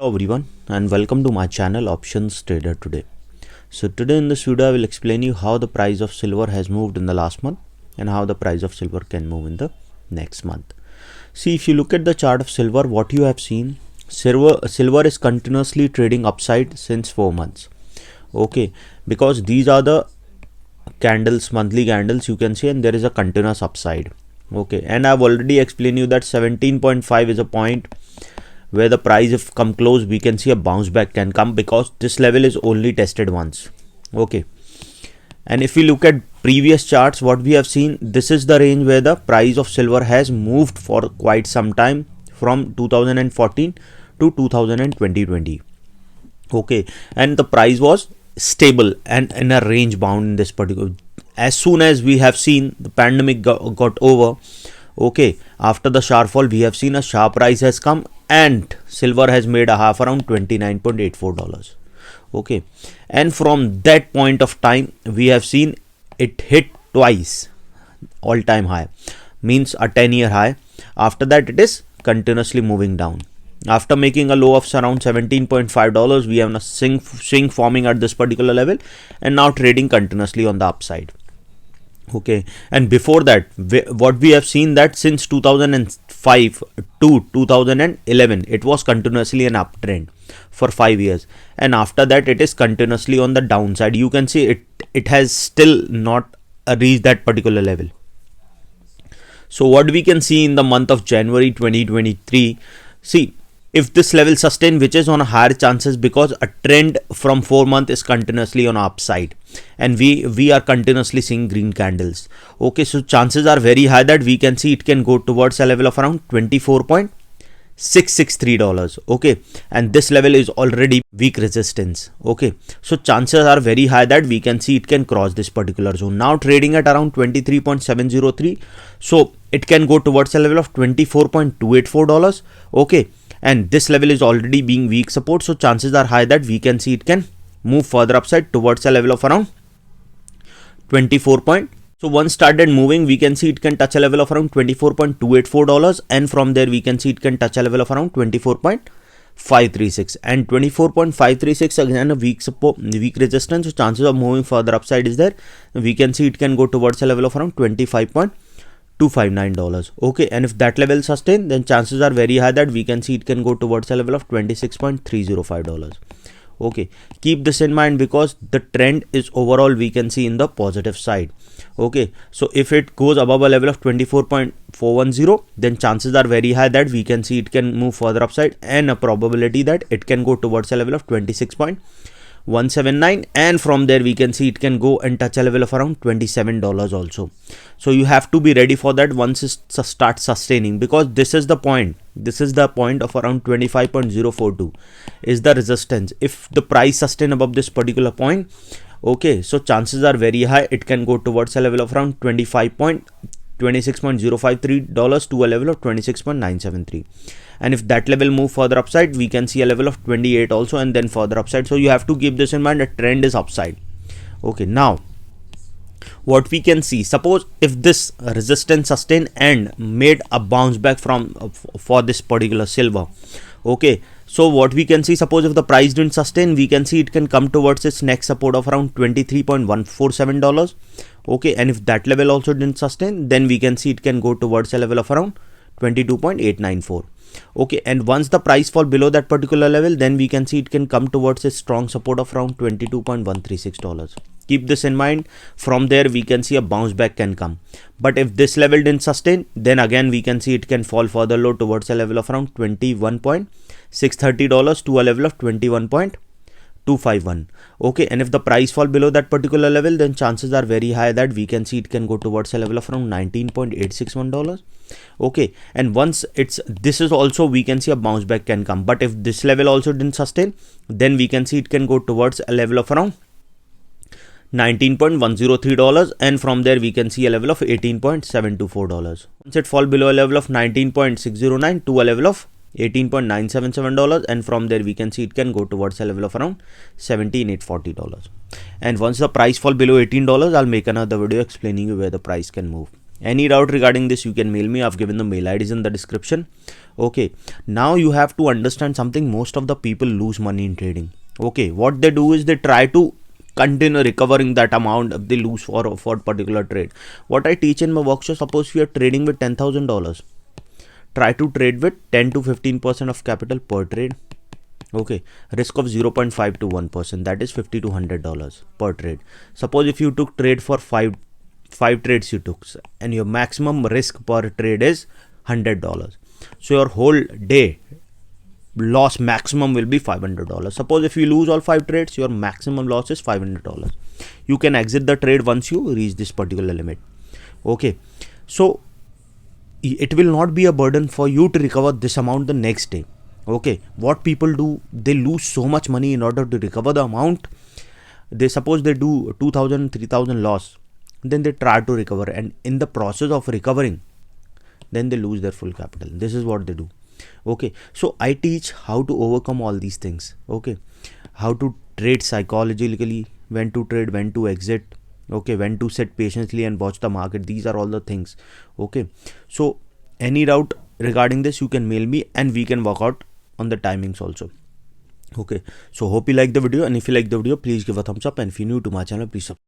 Hello everyone and welcome to my channel Options Trader Today. So today in this video I will explain you how the price of silver has moved in the last month and how the price of silver can move in the next month. See, if you look at the chart of silver, what you have seen, silver is continuously trading upside since 4 months. Okay, because these are the candles, monthly candles you can see, and there is a continuous upside. Okay, and I've already explained you that 17.5 is a point where the price, if come close, we can see a bounce back can come, because this level is only tested once. Okay, and if we look at previous charts, what we have seen, this is the range where the price of silver has moved for quite some time, from 2014 to 2020. Okay, and the price was stable and in a range bound in this particular. As soon as we have seen the pandemic got over, okay, after the sharp fall, we have seen a sharp rise has come and silver has made a half around $29.84. Okay, and from that point of time we have seen it hit twice all-time high, means a 10-year high. After that it is continuously moving down. After making a low of around $17.5, we have a swing forming at this particular level and now trading continuously on the upside. Okay, and before that, what we have seen, that since 2005 to 2011 it was continuously an uptrend for 5 years, and after that it is continuously on the downside. You can see it has still not reached that particular level. So what we can see in the month of January 2023, see, if this level sustain, which is on a higher chances, because a trend from 4 months is continuously on upside and we are continuously seeing green candles. Okay, so chances are very high that we can see it can go towards a level of around $24.663. Okay, and this level is already weak resistance. Okay, so chances are very high that we can see it can cross this particular zone. Now trading at around 23.703, so it can go towards a level of $24.284. Okay, and this level is already being weak support, so chances are high that we can see it can move further upside towards a level of around 24. So once started moving, we can see it can touch a level of around $24.284, and from there we can see it can touch a level of around 24.536, and 24.536 again a weak support, weak resistance, so chances of moving further upside is there. We can see it can go towards a level of around $25.259. Okay, and if that level sustain, then chances are very high that we can see it can go towards a level of $26.305. Okay, keep this in mind, because the trend is overall we can see in the positive side. Okay, so if it goes above a level of 24.410, then chances are very high that we can see it can move further upside, and a probability that it can go towards a level of 26.179, and from there we can see it can go and touch a level of around $27 also. So you have to be ready for that once it starts sustaining, because this is the point of around 25.042 is the resistance. If the price sustain above this particular point, okay, so chances are very high it can go towards a level of around $26.053 to a level of 26.973, and if that level move further upside, we can see a level of 28 also, and then further upside. So you have to keep this in mind, the trend is upside. Okay, now what we can see, suppose if this resistance sustain and made a bounce back for this particular silver. Okay, so what we can see, suppose if the price didn't sustain, we can see it can come towards its next support of around $23.147. Okay, and if that level also didn't sustain, then we can see it can go towards a level of around 22.894. Okay, and once the price fall below that particular level, then we can see it can come towards a strong support of around $22.136. Keep this in mind. From there we can see a bounce back can come, but if this level didn't sustain, then again we can see it can fall further low towards a level of around $21.630 to a level of 21.251. Okay, and if the price fall below that particular level, then chances are very high that we can see it can go towards a level of around $19.861. Okay, and once this is also, we can see a bounce back can come, but if this level also didn't sustain, then we can see it can go towards a level of around $19.103, and from there we can see a level of $18.724. Once it fall below a level of $19.609 to a level of $18.977, and from there we can see it can go towards a level of around $17,840. And once the price fall below $18, I'll make another video explaining you where the price can move. Any doubt regarding this, you can mail me. I've given the mail IDs in the description. Okay, now you have to understand something. Most of the people lose money in trading. Okay, what they do is they try to continue recovering that amount they lose for particular trade. What I teach in my workshop, suppose you are trading with $10,000, try to trade with 10 to 15% of capital per trade. Okay, risk of 0.5 to 1%, that is $50 to $100 per trade. Suppose if you took trade for five trades you took, and your maximum risk per trade is $100, so your whole day loss maximum will be $500. Suppose if you lose all 5 trades, your maximum loss is $500. You can exit the trade once you reach this particular limit. Okay, so it will not be a burden for you to recover this amount the next day. Okay, what people do, they lose so much money in order to recover the amount. They suppose they do 2,000 3,000 loss, then they try to recover, and in the process of recovering, then they lose their full capital. This is what they do. Okay, so I teach how to overcome all these things. Okay, how to trade psychologically, when to trade, when to exit, okay, when to sit patiently and watch the market. These are all the things. Okay, so any doubt regarding this, you can mail me and we can work out on the timings also. Okay, so hope you like the video, and if you like the video, please give a thumbs up, and if you're new to my channel, please subscribe.